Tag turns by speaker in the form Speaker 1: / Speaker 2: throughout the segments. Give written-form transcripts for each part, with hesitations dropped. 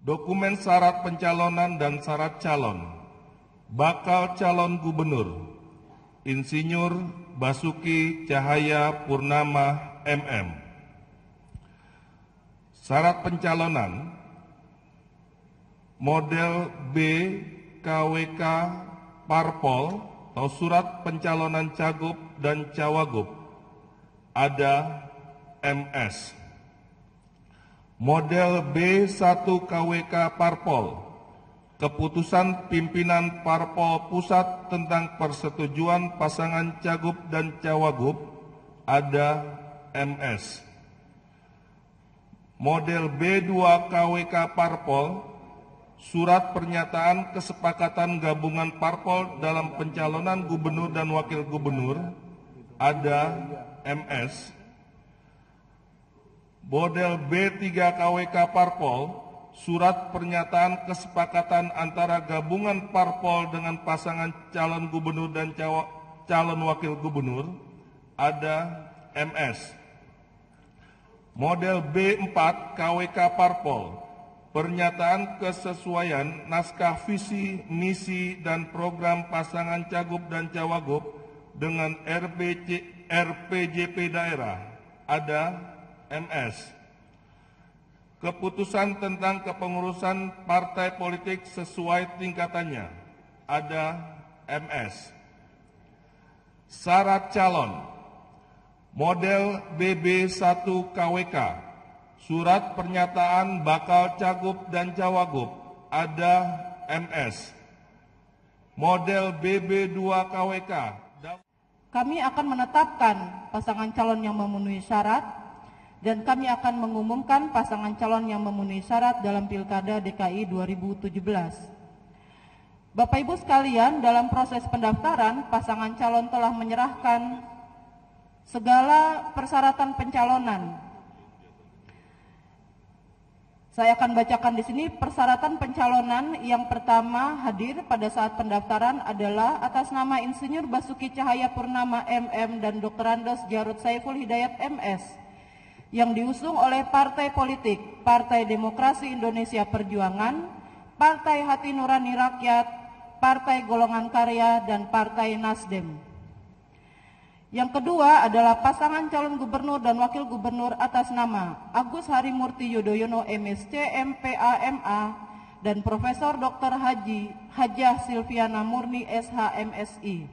Speaker 1: dokumen syarat pencalonan dan syarat calon, bakal calon gubernur, Insinyur Basuki Cahaya Purnama MM. Syarat pencalonan, model B KWK Parpol atau surat pencalonan cagup dan cawagup, ada MS. Model B1 KWK Parpol, keputusan pimpinan Parpol Pusat tentang persetujuan pasangan cagup dan cawagup, ada MS. Model B2 KWK Parpol, surat pernyataan kesepakatan gabungan parpol dalam pencalonan gubernur dan wakil gubernur, ada MS. Model B3 KWK Parpol, surat pernyataan kesepakatan antara gabungan parpol dengan pasangan calon gubernur dan calon wakil gubernur, ada MS. Model B4 KWK Parpol, pernyataan kesesuaian naskah visi, misi, dan program pasangan cagup dan cawagup dengan RPJP daerah, ada MS. Keputusan tentang kepengurusan partai politik sesuai tingkatannya, ada MS. Syarat calon, model BB1 KWK, surat pernyataan bakal cagup dan cawagup, ada MS. Model BB2 KWK.
Speaker 2: Kami akan menetapkan pasangan calon yang memenuhi syarat dan kami akan mengumumkan pasangan calon yang memenuhi syarat dalam Pilkada DKI 2017. Bapak Ibu sekalian, dalam proses pendaftaran, pasangan calon telah menyerahkan segala persyaratan pencalonan. Saya akan bacakan di sini persyaratan pencalonan. Yang pertama, hadir pada saat pendaftaran adalah atas nama Insinyur Basuki Cahaya Purnama MM dan Dr. Andes Jarod Saiful Hidayat MS yang diusung oleh partai politik Partai Demokrasi Indonesia Perjuangan, Partai Hati Nurani Rakyat, Partai Golongan Karya, dan Partai Nasdem. Yang kedua adalah pasangan calon gubernur dan wakil gubernur atas nama Agus Harimurti Yudhoyono MSc MPA MA dan Profesor Dr. Hajah Silviana Murni SH MSI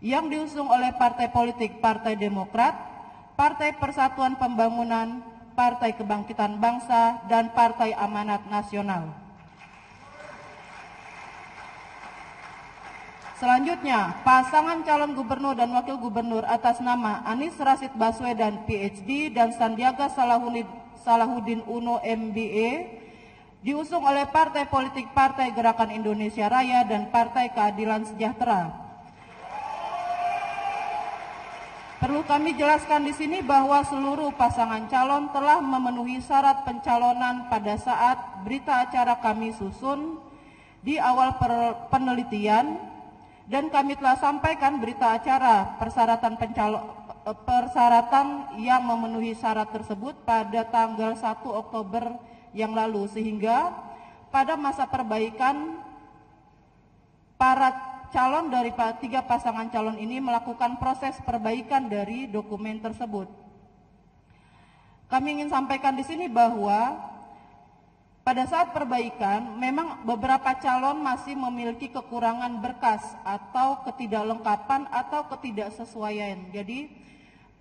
Speaker 2: yang diusung oleh partai politik Partai Demokrat, Partai Persatuan Pembangunan, Partai Kebangkitan Bangsa, dan Partai Amanat Nasional. Selanjutnya, pasangan calon gubernur dan wakil gubernur atas nama Anies Rashid Baswedan PhD dan Sandiaga Salahuddin Uno MBA diusung oleh partai politik Partai Gerakan Indonesia Raya dan Partai Keadilan Sejahtera. Perlu kami jelaskan di sini bahwa seluruh pasangan calon telah memenuhi syarat pencalonan pada saat berita acara kami susun di awal penelitian. Dan kami telah sampaikan berita acara persyaratan yang memenuhi syarat tersebut pada tanggal 1 Oktober yang lalu, sehingga pada masa perbaikan para calon dari tiga pasangan calon ini melakukan proses perbaikan dari dokumen tersebut. Kami ingin sampaikan di sini bahwa pada saat perbaikan, memang beberapa calon masih memiliki kekurangan berkas atau ketidaklengkapan atau ketidaksesuaian. Jadi,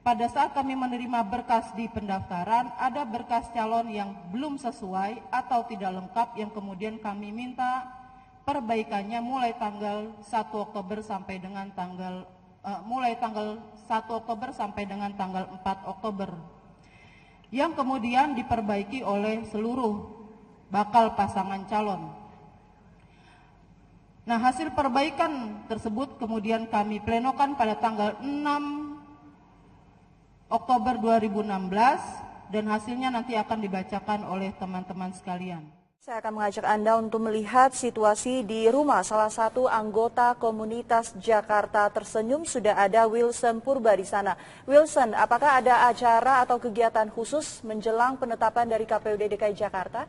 Speaker 2: pada saat kami menerima berkas di pendaftaran, ada berkas calon yang belum sesuai atau tidak lengkap yang kemudian kami minta perbaikannya mulai tanggal 1 Oktober sampai dengan tanggal 1 Oktober sampai dengan tanggal 4 Oktober. Yang kemudian diperbaiki oleh seluruh bakal pasangan calon. Nah, hasil perbaikan tersebut kemudian kami plenokan pada tanggal 6 Oktober 2016 dan hasilnya nanti akan dibacakan oleh teman-teman sekalian.
Speaker 3: Saya akan mengajak Anda untuk melihat situasi di rumah salah satu anggota komunitas Jakarta Tersenyum. Sudah ada Wilson Purba di sana. Wilson, apakah ada acara atau kegiatan khusus menjelang penetapan dari KPUD DKI Jakarta?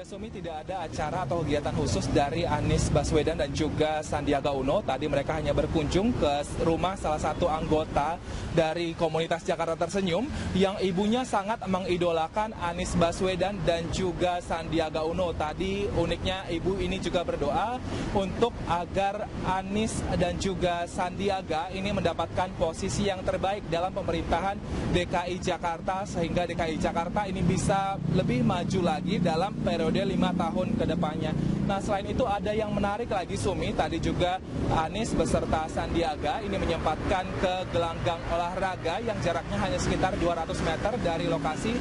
Speaker 4: Ya Sumi, tidak ada acara atau kegiatan khusus dari Anies Baswedan dan juga Sandiaga Uno. Tadi mereka hanya berkunjung ke rumah salah satu anggota dari komunitas Jakarta Tersenyum yang ibunya sangat mengidolakan Anies Baswedan dan juga Sandiaga Uno. Tadi uniknya ibu ini juga berdoa untuk agar Anies dan juga Sandiaga ini mendapatkan posisi yang terbaik dalam pemerintahan DKI Jakarta sehingga DKI Jakarta ini bisa lebih maju lagi dalam periode 5 tahun ke depannya. Nah, selain itu ada yang menarik lagi Sumi, tadi juga Anies beserta Sandiaga ini menyempatkan ke gelanggang olahraga yang jaraknya hanya sekitar 200 meter dari lokasi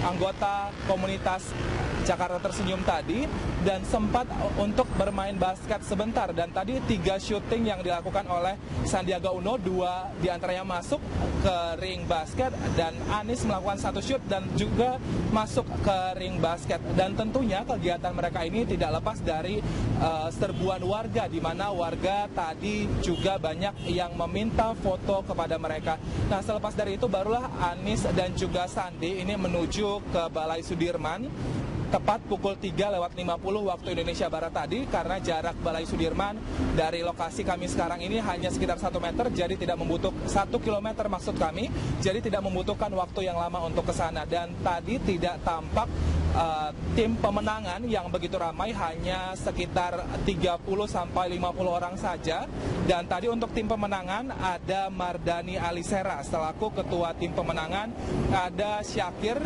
Speaker 4: anggota komunitas Jakarta Tersenyum tadi dan sempat untuk bermain basket sebentar dan tadi 3 syuting yang dilakukan oleh Sandiaga Uno, 2 diantaranya masuk ke ring basket dan Anies melakukan 1 shoot dan juga masuk ke ring basket dan tentunya kegiatan mereka ini tidak lepas dari serbuan warga di mana warga tadi juga banyak yang meminta foto kepada mereka. Nah, selepas dari itu barulah Anies dan juga Sandi ini menuju ke Balai Sudirman tepat pukul 3:50 waktu Indonesia Barat tadi karena jarak Balai Sudirman dari lokasi kami sekarang ini hanya sekitar 1 meter jadi tidak membutuhkan 1 kilometer maksud kami, jadi tidak membutuhkan waktu yang lama untuk ke sana dan tadi tidak tampak tim pemenangan yang begitu ramai, hanya sekitar 30-50 orang saja. Dan tadi untuk tim pemenangan ada Mardani Alisera selaku ketua tim pemenangan, ada Syakir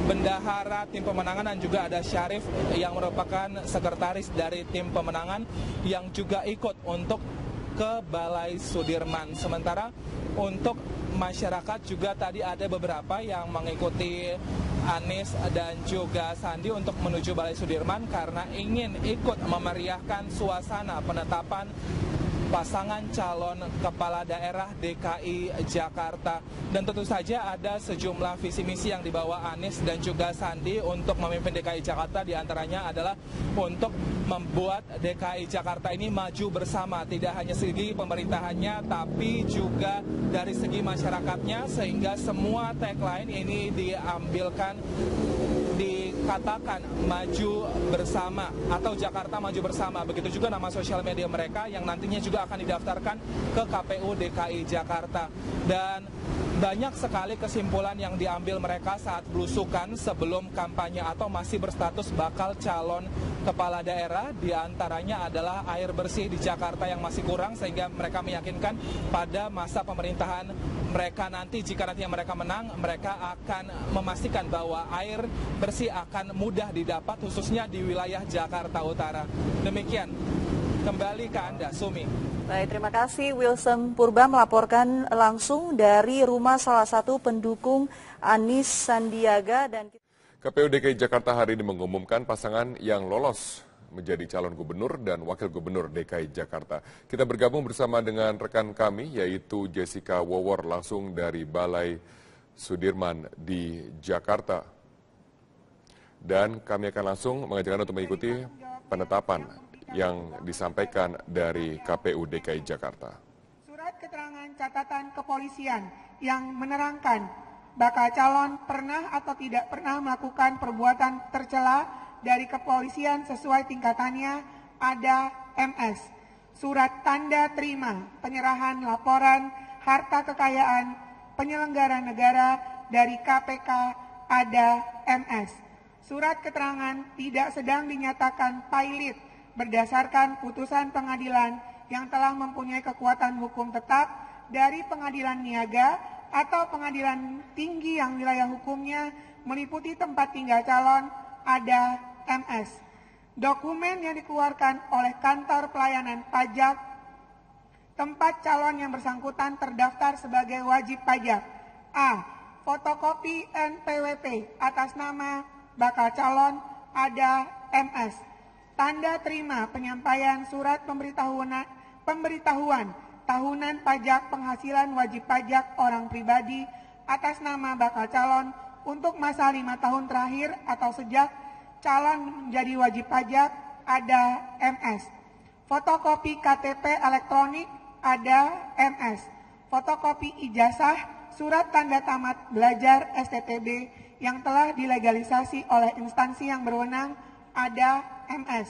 Speaker 4: bendahara tim pemenangan dan juga ada Syarif yang merupakan sekretaris dari tim pemenangan yang juga ikut untuk ke Balai Sudirman. Sementara untuk masyarakat juga tadi ada beberapa yang mengikuti Anies dan juga Sandi untuk menuju Balai Sudirman karena ingin ikut memeriahkan suasana penetapan pasangan calon kepala daerah DKI Jakarta. Dan tentu saja ada sejumlah visi misi yang dibawa Anies dan juga Sandi untuk memimpin DKI Jakarta, diantaranya adalah untuk membuat DKI Jakarta ini maju bersama, tidak hanya segi pemerintahannya tapi juga dari segi masyarakatnya, sehingga semua tagline ini dikatakan maju bersama atau Jakarta maju bersama. Begitu juga nama sosial media mereka yang nantinya juga akan didaftarkan ke KPU DKI Jakarta. Dan banyak sekali kesimpulan yang diambil mereka saat belusukan sebelum kampanye atau masih berstatus bakal calon kepala daerah. Di antaranya adalah air bersih di Jakarta yang masih kurang, sehingga mereka meyakinkan pada masa pemerintahan mereka nanti, jika nanti mereka menang, mereka akan memastikan bahwa air bersih akan mudah didapat khususnya di wilayah Jakarta Utara. Demikian, kembali ke Anda, Sumi.
Speaker 3: Baik, terima kasih Wilson Purba melaporkan langsung dari rumah salah satu pendukung Anies Sandiaga. Dan
Speaker 5: KPU DKI Jakarta hari ini mengumumkan pasangan yang lolos menjadi calon gubernur dan wakil gubernur DKI Jakarta. Kita bergabung bersama dengan rekan kami yaitu Jessica Wowor langsung dari Balai Sudirman di Jakarta. Dan kami akan langsung mengajak Anda untuk mengikuti penetapan yang disampaikan dari KPU DKI Jakarta.
Speaker 6: Surat keterangan catatan kepolisian yang menerangkan bakal calon pernah atau tidak pernah melakukan perbuatan tercela dari kepolisian sesuai tingkatannya ada MS. Surat tanda terima penyerahan laporan harta kekayaan penyelenggara negara dari KPK ada MS. Surat keterangan tidak sedang dinyatakan pailit berdasarkan putusan pengadilan yang telah mempunyai kekuatan hukum tetap dari pengadilan niaga atau pengadilan tinggi yang wilayah hukumnya meliputi tempat tinggal calon ada MS. Dokumen yang dikeluarkan oleh kantor pelayanan pajak tempat calon yang bersangkutan terdaftar sebagai wajib pajak. A. Fotokopi NPWP atas nama bakal calon ada MS. Tanda terima penyampaian surat pemberitahuan tahunan pajak penghasilan wajib pajak orang pribadi atas nama bakal calon untuk masa 5 tahun terakhir atau sejak calon menjadi wajib pajak ada MS. Fotokopi KTP elektronik ada MS. Fotokopi ijazah, surat tanda tamat belajar STTB yang telah dilegalisasi oleh instansi yang berwenang, ada MS.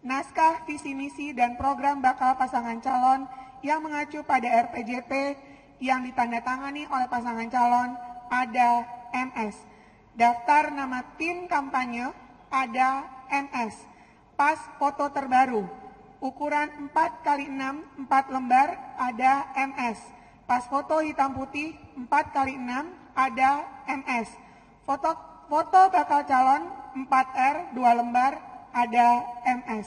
Speaker 6: Naskah visi misi dan program bakal pasangan calon yang mengacu pada RPJP yang ditandatangani oleh pasangan calon, ada MS. Daftar nama tim kampanye, ada MS. Pas foto terbaru, ukuran 4x6 4 lembar, ada MS. Pas foto hitam putih 4x6, ada MS. Foto bakal calon 4R 2 lembar, ada MS.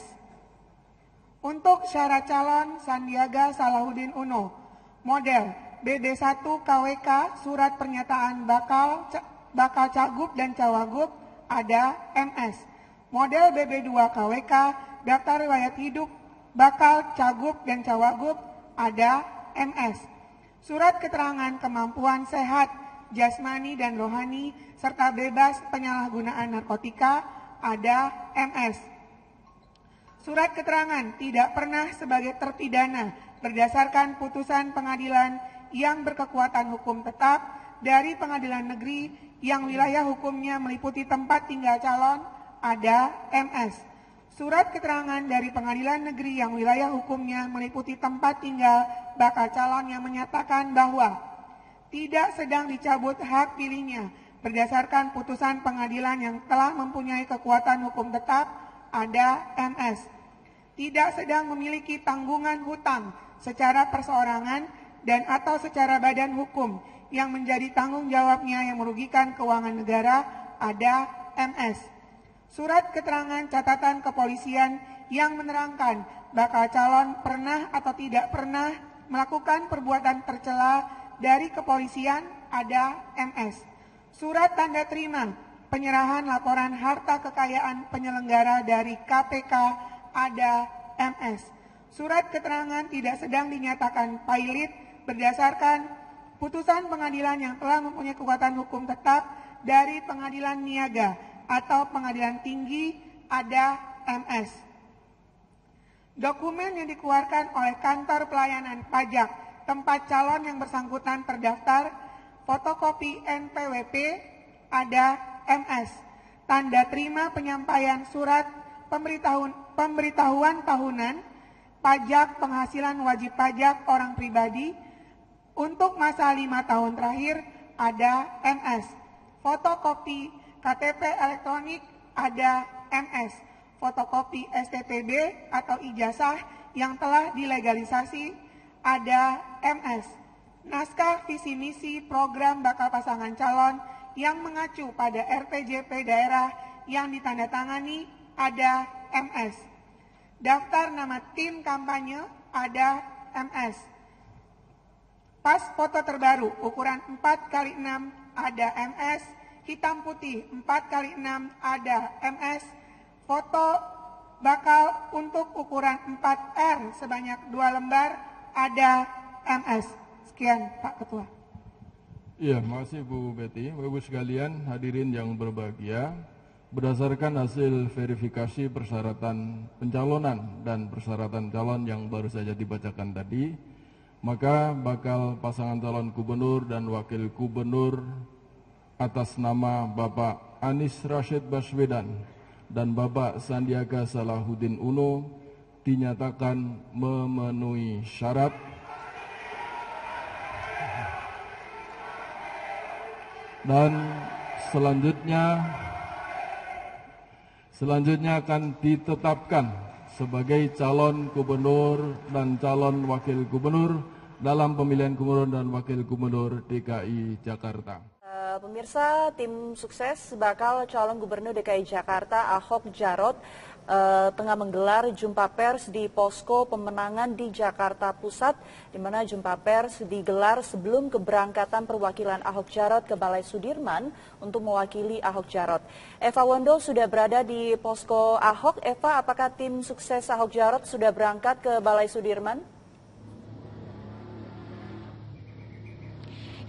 Speaker 6: Untuk syarat calon Sandiaga Salahuddin Uno, model BB1 KWK surat pernyataan bakal cagup dan cawagup, ada MS. Model BB2 KWK daftar riwayat hidup bakal cagup dan cawagup, ada MS. Surat keterangan kemampuan sehat jasmani dan rohani serta bebas penyalahgunaan narkotika, ada MS. Surat keterangan tidak pernah sebagai terpidana berdasarkan putusan pengadilan yang berkekuatan hukum tetap dari pengadilan negeri yang wilayah hukumnya meliputi tempat tinggal calon, ada MS. Surat keterangan dari pengadilan negeri yang wilayah hukumnya meliputi tempat tinggal bakal calon yang menyatakan bahwa tidak sedang dicabut hak pilihnya berdasarkan putusan pengadilan yang telah mempunyai kekuatan hukum tetap, ada MS. Tidak sedang memiliki tanggungan hutang secara perseorangan dan atau secara badan hukum yang menjadi tanggung jawabnya yang merugikan keuangan negara, ada MS. Surat keterangan catatan kepolisian yang menerangkan bakal calon pernah atau tidak pernah melakukan perbuatan tercela dari kepolisian, ada MS. Surat tanda terima penyerahan laporan harta kekayaan penyelenggara dari KPK, ada MS. Surat keterangan tidak sedang dinyatakan pailit berdasarkan putusan pengadilan yang telah mempunyai kekuatan hukum tetap dari pengadilan niaga atau pengadilan tinggi, ada MS. Dokumen yang dikeluarkan oleh kantor pelayanan pajak tempat calon yang bersangkutan terdaftar, fotokopi NPWP, ada MS. Tanda terima penyampaian surat pemberitahuan tahunan pajak penghasilan wajib pajak orang pribadi untuk masa 5 tahun terakhir, ada MS. Fotokopi KTP elektronik, ada MS. Fotokopi STTB atau ijazah yang telah dilegalisasi, ada MS. Naskah visi misi program bakal pasangan calon yang mengacu pada RPJP daerah yang ditandatangani, ada MS. Daftar nama tim kampanye, ada MS. Pas foto terbaru ukuran 4x6, ada MS. Hitam putih 4x6, ada MS. Foto bakal untuk ukuran 4R sebanyak 2 lembar, ada MS. Sekian Pak Ketua.
Speaker 1: Iya, makasih Bu Betty. Bapak Ibu sekalian, hadirin yang berbahagia, berdasarkan hasil verifikasi persyaratan pencalonan dan persyaratan calon yang baru saja dibacakan tadi, maka bakal pasangan calon gubernur dan wakil gubernur atas nama Bapak Anies Rashid Baswedan dan Bapak Sandiaga Salahuddin Uno dinyatakan memenuhi syarat dan selanjutnya akan ditetapkan sebagai calon gubernur dan calon wakil gubernur dalam pemilihan gubernur dan wakil gubernur DKI Jakarta.
Speaker 3: Pemirsa, tim sukses bakal calon gubernur DKI Jakarta Ahok Jarot tengah menggelar jumpa pers di posko pemenangan di Jakarta Pusat, di mana jumpa pers digelar sebelum keberangkatan perwakilan Ahok Jarot ke Balai Sudirman untuk mewakili Ahok Jarot. Eva Wondo sudah berada di posko Ahok. Eva, apakah tim sukses Ahok Jarot sudah berangkat ke Balai Sudirman?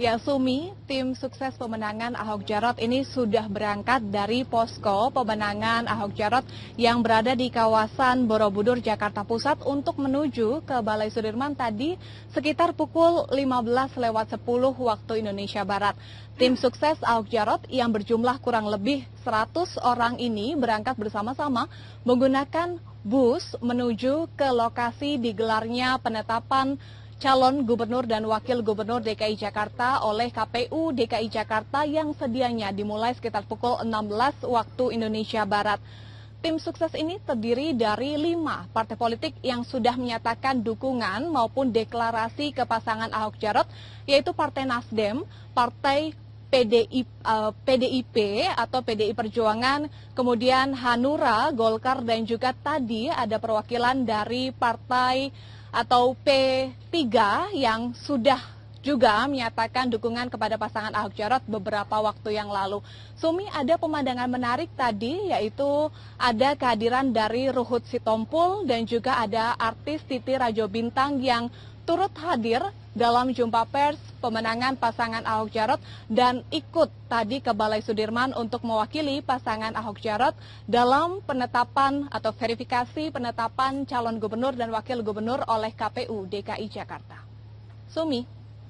Speaker 7: Ya, Sumi, tim sukses pemenangan Ahok Jarot ini sudah berangkat dari posko pemenangan Ahok Jarot yang berada di kawasan Borobudur, Jakarta Pusat untuk menuju ke Balai Sudirman tadi sekitar pukul 15:10 waktu Indonesia Barat. Tim sukses Ahok Jarot yang berjumlah kurang lebih 100 orang ini berangkat bersama-sama menggunakan bus menuju ke lokasi digelarnya penetapan calon gubernur dan wakil gubernur DKI Jakarta oleh KPU DKI Jakarta yang sedianya dimulai sekitar pukul 16 waktu Indonesia Barat. Tim sukses ini terdiri dari 5 partai politik yang sudah menyatakan dukungan maupun deklarasi ke pasangan Ahok Jarot, yaitu Partai Nasdem, Partai PDIP atau PDI Perjuangan, kemudian Hanura, Golkar, dan juga tadi ada perwakilan dari partai atau P3 yang sudah juga menyatakan dukungan kepada pasangan Ahok Jarot beberapa waktu yang lalu. Sumi, ada pemandangan menarik tadi, yaitu ada kehadiran dari Ruhut Sitompul dan juga ada artis Titi Rajo Bintang yang turut hadir dalam jumpa pers pemenangan pasangan Ahok Jarot dan ikut tadi ke Balai Sudirman untuk mewakili pasangan Ahok Jarot dalam penetapan atau verifikasi penetapan calon gubernur dan wakil gubernur oleh KPU DKI Jakarta. Sumi.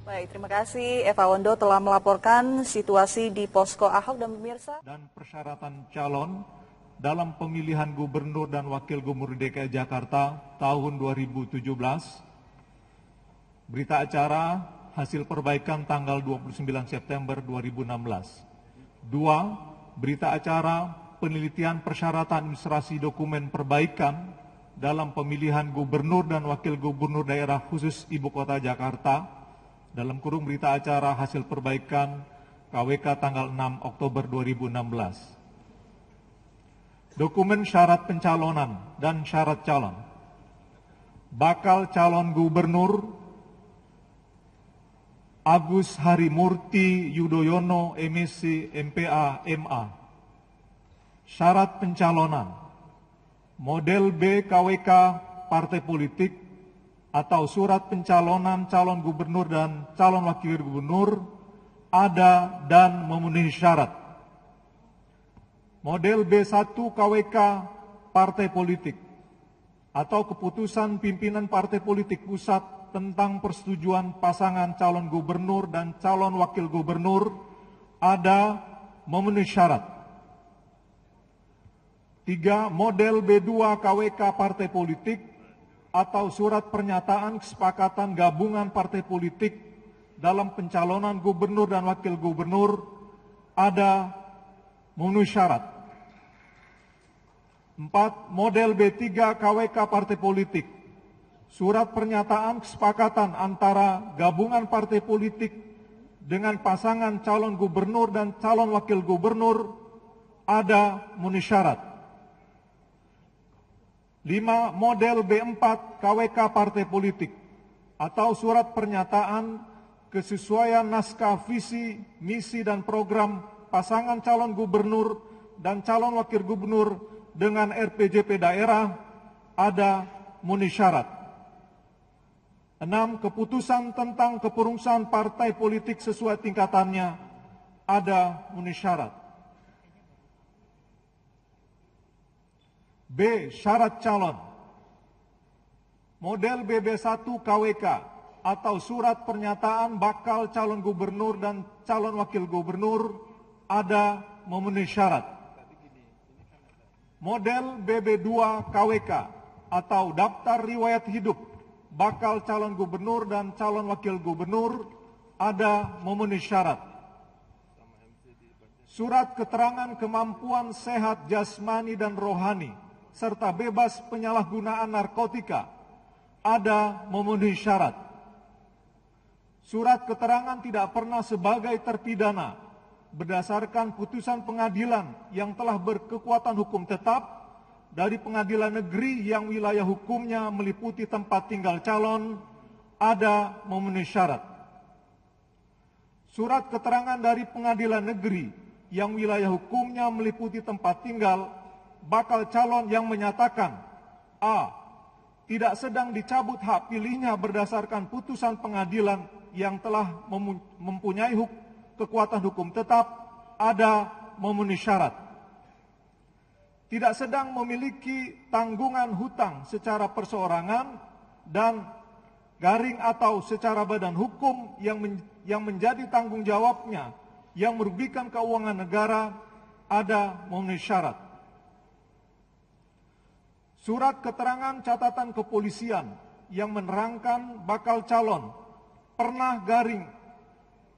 Speaker 3: Baik, terima kasih Eva Wondo telah melaporkan situasi di posko Ahok dan pemirsa.
Speaker 8: Dan persyaratan calon dalam pemilihan gubernur dan wakil gubernur DKI Jakarta tahun 2017. Berita acara hasil perbaikan tanggal 29 September 2016. 2. Berita acara penelitian persyaratan administrasi dokumen perbaikan dalam pemilihan gubernur dan wakil gubernur daerah khusus Ibu Kota Jakarta, dalam kurung berita acara hasil perbaikan KWK tanggal 6 Oktober 2016. Dokumen syarat pencalonan dan syarat calon. Bakal calon gubernur Agus Harimurti Yudhoyono MSc MPA MA. Syarat pencalonan. Model B KWK partai politik atau surat pencalonan calon gubernur dan calon wakil gubernur ada dan memenuhi syarat. Model B1 KWK partai politik atau keputusan pimpinan partai politik pusat tentang persetujuan pasangan calon gubernur dan calon wakil gubernur ada memenuhi syarat. 3. Model B2 KWK partai politik atau surat pernyataan kesepakatan gabungan partai politik dalam pencalonan gubernur dan wakil gubernur ada memenuhi syarat. 4. Model B3 KWK partai politik, surat pernyataan kesepakatan antara gabungan partai politik dengan pasangan calon gubernur dan calon wakil gubernur ada memenuhi syarat. 5. Model B4 KWK partai politik atau surat pernyataan kesesuaian naskah visi, misi, dan program pasangan calon gubernur dan calon wakil gubernur dengan RPJP daerah ada memenuhi syarat. 6. Keputusan tentang kepengurusan partai politik sesuai tingkatannya ada memenuhi syarat. B. Syarat calon. Model BB1 KWK atau surat pernyataan bakal calon gubernur dan calon wakil gubernur ada memenuhi syarat. Model BB2 KWK atau daftar riwayat hidup bakal calon gubernur dan calon wakil gubernur ada memenuhi syarat. Surat keterangan kemampuan sehat jasmani dan rohani serta bebas penyalahgunaan narkotika ada memenuhi syarat. Surat keterangan tidak pernah sebagai terpidana berdasarkan putusan pengadilan yang telah berkekuatan hukum tetap dari pengadilan negeri yang wilayah hukumnya meliputi tempat tinggal calon ada memenuhi syarat. Surat keterangan dari pengadilan negeri yang wilayah hukumnya meliputi tempat tinggal bakal calon yang menyatakan a. Tidak sedang dicabut hak pilihnya berdasarkan putusan pengadilan yang telah mempunyai kekuatan hukum tetap, ada memenuhi syarat. Tidak sedang memiliki tanggungan hutang secara perseorangan dan garing atau secara badan hukum yang menjadi tanggung jawabnya yang merugikan keuangan negara, ada memenuhi syarat. Surat keterangan catatan kepolisian yang menerangkan bakal calon pernah garing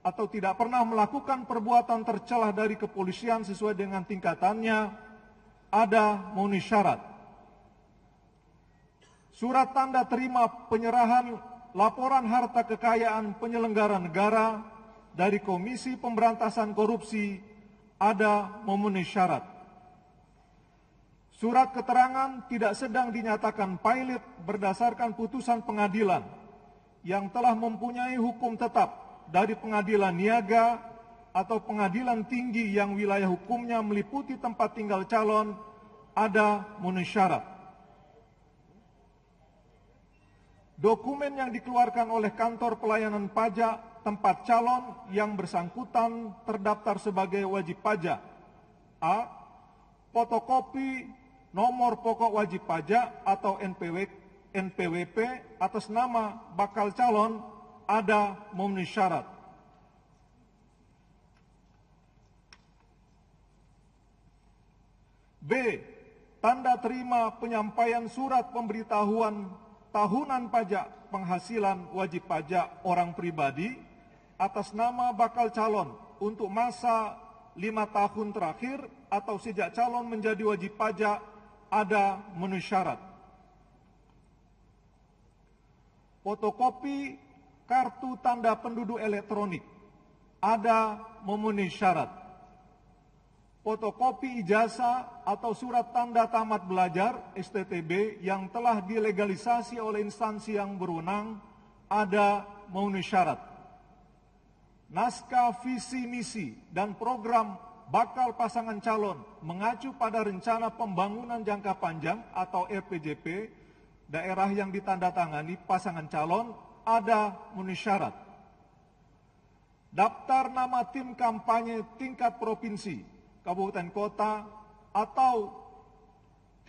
Speaker 8: atau tidak pernah melakukan perbuatan tercela dari kepolisian sesuai dengan tingkatannya, ada memenuhi syarat. Surat tanda terima penyerahan laporan harta kekayaan penyelenggara negara dari Komisi Pemberantasan Korupsi, ada memenuhi syarat. Surat keterangan tidak sedang dinyatakan pilot berdasarkan putusan pengadilan yang telah mempunyai hukum tetap dari pengadilan niaga atau pengadilan tinggi yang wilayah hukumnya meliputi tempat tinggal calon, ada memenuhi syarat. Dokumen yang dikeluarkan oleh kantor pelayanan pajak tempat calon yang bersangkutan terdaftar sebagai wajib pajak. A. Fotokopi nomor pokok wajib pajak atau NPWP atas nama bakal calon, ada memenuhi syarat. B. Tanda terima penyampaian surat pemberitahuan tahunan pajak penghasilan wajib pajak orang pribadi atas nama bakal calon untuk masa 5 tahun terakhir atau sejak calon menjadi wajib pajak, ada memenuhi syarat. Fotokopi kartu tanda penduduk elektronik, ada memenuhi syarat. Fotokopi ijazah atau surat tanda tamat belajar STTB yang telah dilegalisasi oleh instansi yang berwenang, ada memenuhi syarat. Naskah visi misi dan program bakal pasangan calon mengacu pada rencana pembangunan jangka panjang atau RPJP daerah yang ditandatangani pasangan calon, ada memenuhi syarat. Daftar nama tim kampanye tingkat provinsi, kabupaten kota, atau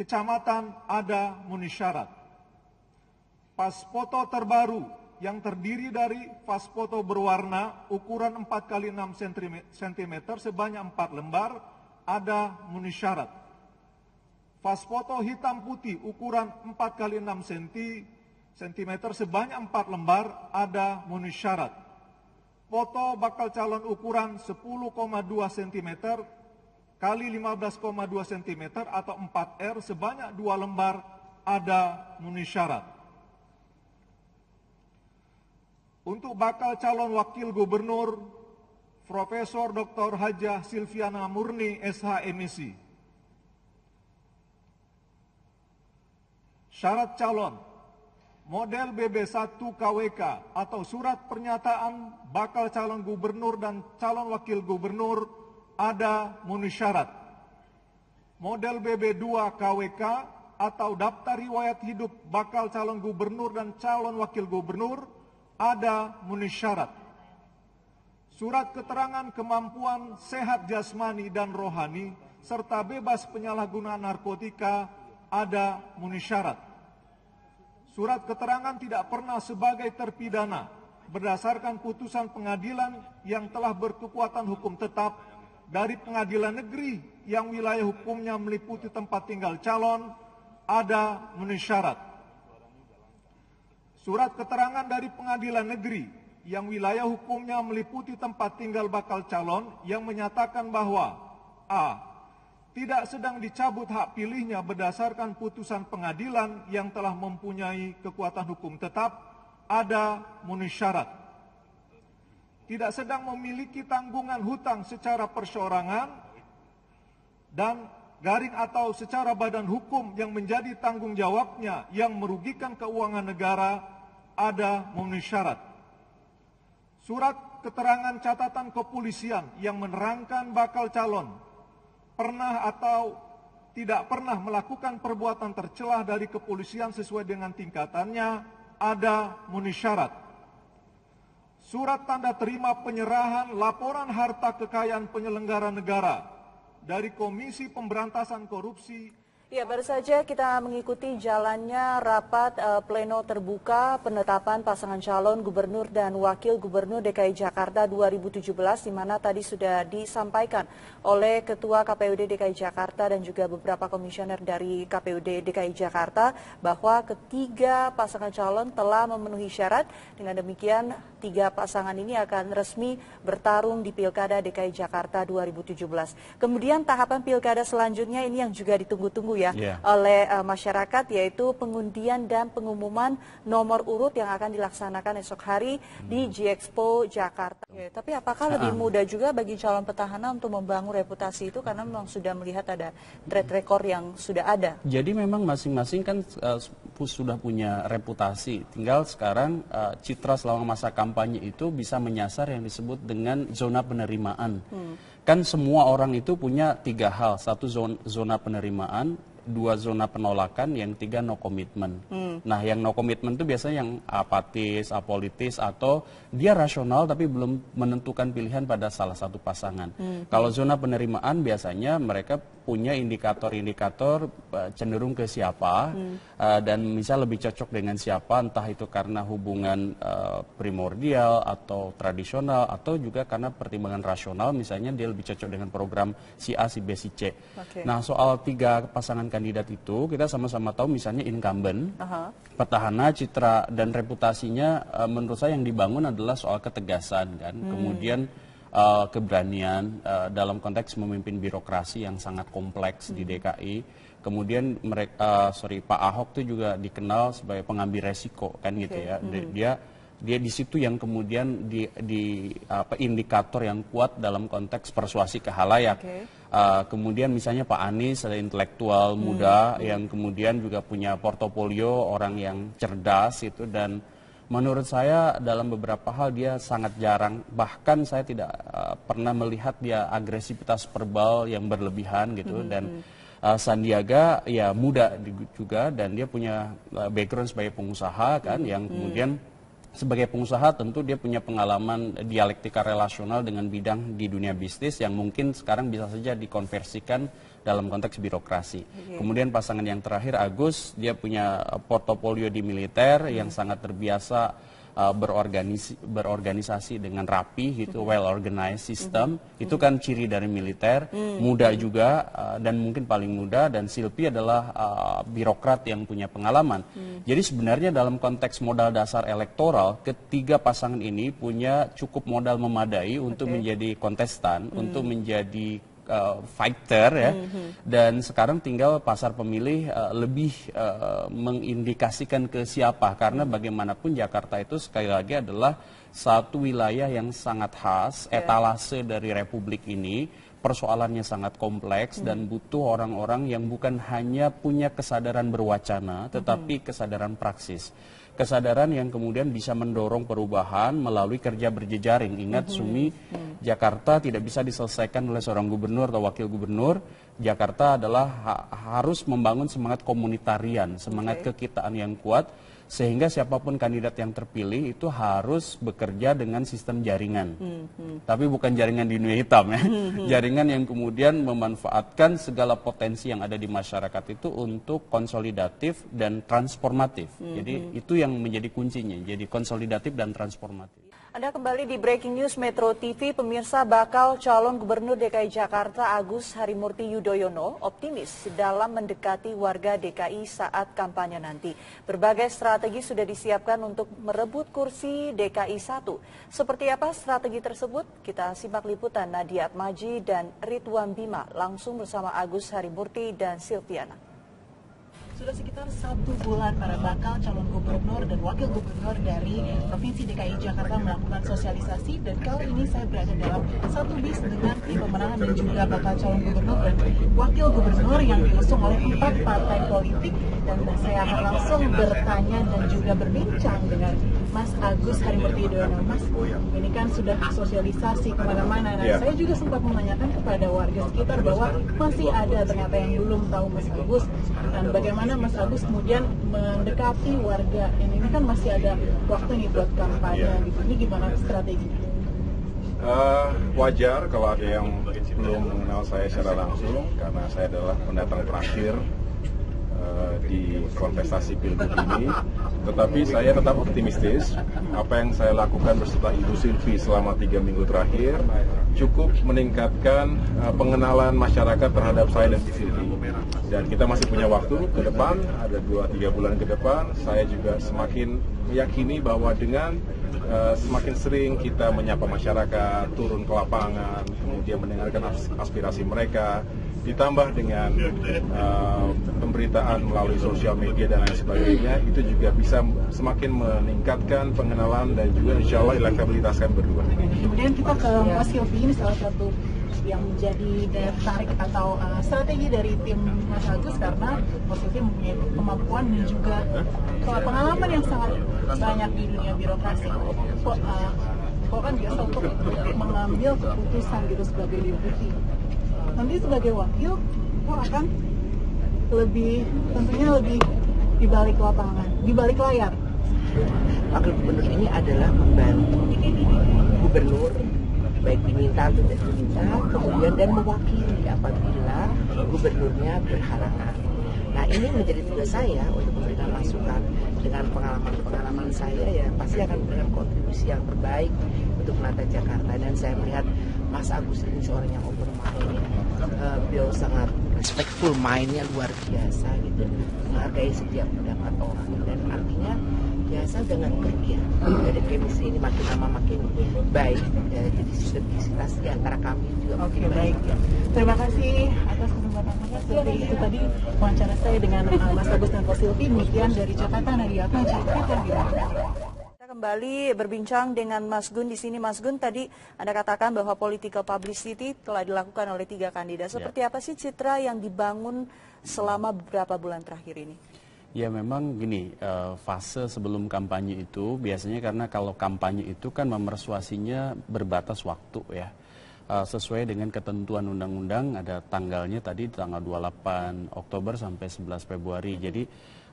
Speaker 8: kecamatan, ada memenuhi syarat. Pas foto terbaru yang terdiri dari vas foto berwarna ukuran 4x6 cm sebanyak 4 lembar, ada memenuhi syarat. Vas foto hitam putih ukuran 4x6 cm sebanyak 4 lembar, ada memenuhi syarat. Foto bakal calon ukuran 10,2 cm kali 15,2 cm atau 4R sebanyak 2 lembar, ada memenuhi syarat. Untuk bakal calon wakil gubernur, Profesor Dr. Hajah Silviana Murni, SH MSI. Syarat calon, model BB1 KWK atau surat pernyataan bakal calon gubernur dan calon wakil gubernur, ada memenuhi syarat. Model BB2 KWK atau daftar riwayat hidup bakal calon gubernur dan calon wakil gubernur, ada memenuhi syarat. Surat keterangan kemampuan sehat jasmani dan rohani serta bebas penyalahgunaan narkotika, ada memenuhi syarat. Surat keterangan tidak pernah sebagai terpidana berdasarkan putusan pengadilan yang telah berkekuatan hukum tetap dari pengadilan negeri yang wilayah hukumnya meliputi tempat tinggal calon, ada memenuhi syarat. Surat keterangan dari pengadilan negeri yang wilayah hukumnya meliputi tempat tinggal bakal calon yang menyatakan bahwa A. Tidak sedang dicabut hak pilihnya berdasarkan putusan pengadilan yang telah mempunyai kekuatan hukum tetap, ada memenuhi syarat. Tidak sedang memiliki tanggungan hutang secara perseorangan dan garing atau secara badan hukum yang menjadi tanggung jawabnya yang merugikan keuangan negara, ada memenuhi syarat. Surat keterangan catatan kepolisian yang menerangkan bakal calon pernah atau tidak pernah melakukan perbuatan tercela dari kepolisian sesuai dengan tingkatannya, ada memenuhi syarat. surat tanda terima penyerahan laporan harta kekayaan penyelenggara negara dari Komisi Pemberantasan Korupsi.
Speaker 3: Ya, baru saja kita mengikuti jalannya rapat pleno terbuka penetapan pasangan calon gubernur dan wakil gubernur DKI Jakarta 2017, di mana tadi sudah disampaikan oleh Ketua KPUD DKI Jakarta dan juga beberapa komisioner dari KPUD DKI Jakarta bahwa ketiga pasangan calon telah memenuhi syarat. Dengan demikian, tiga pasangan ini akan resmi bertarung di Pilkada DKI Jakarta 2017. Kemudian tahapan Pilkada selanjutnya ini yang juga ditunggu-tunggu ya oleh masyarakat, yaitu pengundian dan pengumuman nomor urut yang akan dilaksanakan esok hari di G-Expo Jakarta. Tapi apakah lebih mudah juga bagi calon petahana untuk membangun reputasi itu karena memang sudah melihat ada track record yang sudah ada?
Speaker 9: Jadi memang masing-masing kan sudah punya reputasi. Tinggal sekarang citra selama masa kampanye itu bisa menyasar yang disebut dengan zona penerimaan. Kan semua orang itu punya tiga hal. Satu zona penerimaan, dua zona penolakan, yang tiga no commitment. Nah, yang no commitment itu biasanya yang apatis, apolitis, atau dia rasional tapi belum menentukan pilihan pada salah satu pasangan. Kalau zona penerimaan biasanya mereka punya indikator-indikator cenderung ke siapa dan misal lebih cocok dengan siapa, entah itu karena hubungan primordial atau tradisional atau juga karena pertimbangan rasional, misalnya dia lebih cocok dengan program si A, si B, si C. Nah, soal tiga pasangan kandidat itu kita sama-sama tahu misalnya incumbent, petahana, citra dan reputasinya menurut saya yang dibangun adalah soal ketegasan kan, kemudian keberanian dalam konteks memimpin birokrasi yang sangat kompleks di DKI. Kemudian Pak Ahok itu juga dikenal sebagai pengambil resiko kan gitu ya. Dia di situ yang kemudian indikator yang kuat dalam konteks persuasi ke halayak. Kemudian misalnya Pak Anies ada intelektual muda yang kemudian juga punya portofolio orang yang cerdas itu, dan menurut saya dalam beberapa hal dia sangat jarang, bahkan saya tidak pernah melihat dia agresivitas verbal yang berlebihan gitu. Dan Sandiaga ya muda juga, dan dia punya background sebagai pengusaha kan, yang kemudian sebagai pengusaha tentu dia punya pengalaman dialektika relasional dengan bidang di dunia bisnis yang mungkin sekarang bisa saja dikonversikan dalam konteks birokrasi. Kemudian pasangan yang terakhir Agus, dia punya portofolio di militer yang sangat terbiasa berorganisasi dengan rapi gitu, well organized system. Itu kan ciri dari militer. Muda juga dan mungkin paling muda, dan Silpi adalah birokrat yang punya pengalaman. Jadi sebenarnya dalam konteks modal dasar elektoral, ketiga pasangan ini punya cukup modal memadai untuk menjadi kontestan, untuk menjadi fighter ya, dan sekarang tinggal pasar pemilih lebih mengindikasikan ke siapa, karena bagaimanapun Jakarta itu sekali lagi adalah satu wilayah yang sangat khas, etalase dari Republik ini, persoalannya sangat kompleks dan butuh orang-orang yang bukan hanya punya kesadaran berwacana, tetapi kesadaran praksis. Kesadaran yang kemudian bisa mendorong perubahan melalui kerja berjejaring. Ingat Sumi, Jakarta tidak bisa diselesaikan oleh seorang gubernur atau wakil gubernur. Jakarta adalah harus membangun semangat komunitarian, semangat kekitaan yang kuat, sehingga siapapun kandidat yang terpilih itu harus bekerja dengan sistem jaringan. Tapi bukan jaringan di dunia hitam ya. Jaringan yang kemudian memanfaatkan segala potensi yang ada di masyarakat itu untuk konsolidatif dan transformatif. Jadi itu yang menjadi kuncinya, jadi konsolidatif dan transformatif.
Speaker 3: Anda kembali di Breaking News Metro TV. Pemirsa, bakal calon gubernur DKI Jakarta Agus Harimurti Yudhoyono optimis dalam mendekati warga DKI saat kampanye nanti. Berbagai strategi sudah disiapkan untuk merebut kursi DKI 1. Seperti apa strategi tersebut? Kita simak liputan Nadia Atmaji dan Ridwan Bima langsung bersama Agus Harimurti dan Silviana.
Speaker 10: Sudah sekitar 1 bulan para bakal calon gubernur dan wakil gubernur dari Provinsi DKI Jakarta melakukan sosialisasi, dan kali ini saya berada dalam satu bis dengan 5 pemenangan dan juga bakal calon gubernur dan wakil gubernur yang diusung oleh 4 partai politik. Dan saya akan langsung bertanya dan juga berbincang dengan Mas Agus Harimurti Yudhoyono. Mas, ini kan sudah sosialisasi kemana-mana. Nah, saya juga sempat menanyakan kepada warga sekitar bahwa masih ada ternyata yang belum tahu Mas Agus. Dan bagaimana Mas Agus kemudian mendekati warga. Yang ini kan masih ada waktu nih buat kampanye. Gitu. Ini gimana strateginya?
Speaker 11: Wajar kalau ada yang belum mengenal saya secara langsung, karena saya adalah pendatang terakhir di kontestasi pilgub ini, tetapi saya tetap optimistis. Apa yang saya lakukan beserta Ibu Silvi selama 3 minggu terakhir cukup meningkatkan pengenalan masyarakat terhadap saya dan Ibu Silvi. Dan kita masih punya waktu ke depan, ada 2-3 bulan ke depan. Saya juga semakin meyakini bahwa dengan semakin sering kita menyapa masyarakat, turun ke lapangan, kemudian mendengarkan aspirasi mereka, ditambah dengan pemberitaan melalui sosial media dan lain sebagainya, itu juga bisa semakin meningkatkan pengenalan dan juga insya Allah elektabilitas kami berdua.
Speaker 10: Kemudian kita ke Mas Silvi, ini salah satu yang menjadi daya tarik atau strategi dari tim Mas Agus, karena Mas Silvi mempunyai kemampuan dan juga pengalaman yang sangat banyak di dunia birokrasi. Kok kan biasa untuk mengambil keputusan gitu sebagai deputi. Nanti sebagai wakil, kok akan tentunya lebih di balik lapangan, di balik layar.
Speaker 12: Wakil gubernur ini adalah membantu gubernur, baik diminta atau tidak diminta, kemudian dan mewakili apabila gubernurnya berhalangan. Nah, ini menjadi tugas saya untuk memberikan masukan dengan pengalaman saya, ya pasti akan memberikan kontribusi yang terbaik untuk menata Jakarta. Dan saya melihat Mas Agus ini seorang yang open mind, beliau sangat respectful, mind-nya luar biasa gitu, menghargai setiap pendapat orang, dan artinya ya saya dengan kerja dari chemistry ini makin lama makin baik, ya, jadi sinergisitas di antara kami juga makin baik. Ya.
Speaker 10: Terima kasih atas kesempatan Mas Silvi. Itu tadi wawancara saya dengan Mas Agus dan Pak Silvi. Demikian dari Jakarta, Nadia Kaji.
Speaker 3: Kita kembali berbincang dengan Mas Gun di sini. Mas Gun, tadi Anda katakan bahwa political publicity telah dilakukan oleh 3 kandidat. Seperti apa sih citra yang dibangun selama beberapa bulan terakhir ini?
Speaker 9: Ya memang gini, fase sebelum kampanye itu biasanya karena kalau kampanye itu kan memersuasinya berbatas waktu ya. Sesuai dengan ketentuan undang-undang ada tanggalnya tadi tanggal 28 Oktober sampai 11 Februari. Jadi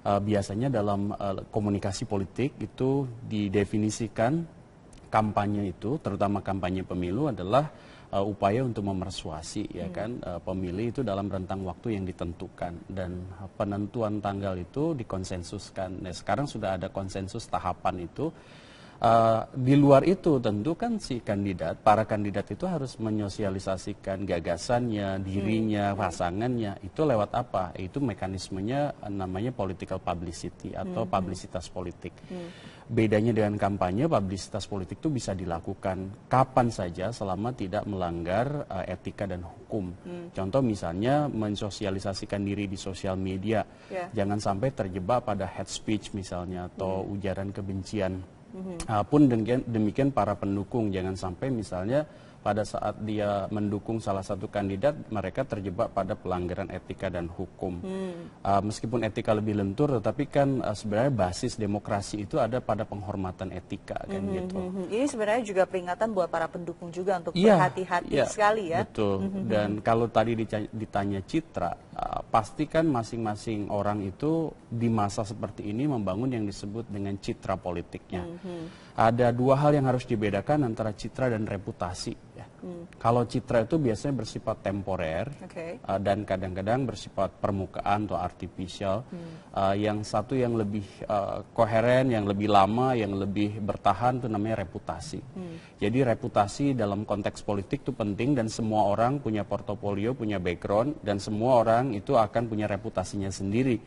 Speaker 9: biasanya dalam komunikasi politik itu didefinisikan kampanye itu, terutama kampanye pemilu adalah upaya untuk memersuasi ya kan pemilih itu dalam rentang waktu yang ditentukan, dan penentuan tanggal itu dikonsensuskan. Nah, sekarang sudah ada konsensus tahapan itu. Di luar itu tentu kan para kandidat itu harus menyosialisasikan gagasannya, dirinya, pasangannya. Itu lewat apa? Itu mekanismenya namanya political publicity atau publisitas politik. Bedanya dengan kampanye, publisitas politik itu bisa dilakukan kapan saja selama tidak melanggar etika dan hukum. Contoh misalnya mensosialisasikan diri di sosial media. Jangan sampai terjebak pada hate speech misalnya atau ujaran kebencian. Pun demikian para pendukung, jangan sampai misalnya pada saat dia mendukung salah satu kandidat mereka terjebak pada pelanggaran etika dan hukum. Meskipun etika lebih lentur, tetapi kan sebenarnya basis demokrasi itu ada pada penghormatan etika kan gitu.
Speaker 3: Ini sebenarnya juga peringatan buat para pendukung juga untuk berhati-hati sekali ya.
Speaker 9: Betul. Dan kalau tadi ditanya citra, pasti kan masing-masing orang itu di masa seperti ini membangun yang disebut dengan citra politiknya. Ada 2 hal yang harus dibedakan antara citra dan reputasi. Ya. Kalau citra itu biasanya bersifat temporer dan kadang-kadang bersifat permukaan atau artificial. Yang satu yang lebih koheren, yang lebih lama, yang lebih bertahan itu namanya reputasi. Jadi reputasi dalam konteks politik itu penting, dan semua orang punya portofolio, punya background, dan semua orang itu akan punya reputasinya sendiri.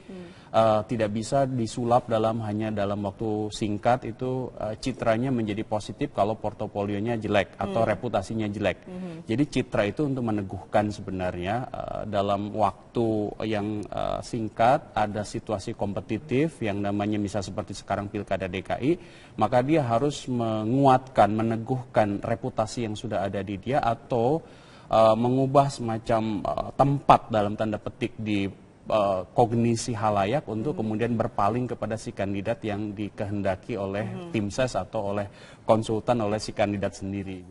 Speaker 9: Tidak bisa disulap hanya dalam waktu singkat itu citranya menjadi positif kalau portofolionya jelek atau reputasinya jelek. Jadi citra itu untuk meneguhkan sebenarnya dalam waktu yang singkat ada situasi kompetitif yang namanya misalnya seperti sekarang Pilkada DKI, maka dia harus menguatkan, meneguhkan reputasi yang sudah ada di dia atau mengubah semacam tempat dalam tanda petik di kognisi halayak untuk kemudian berpaling kepada si kandidat yang dikehendaki oleh tim ses atau oleh konsultan oleh si kandidat sendiri.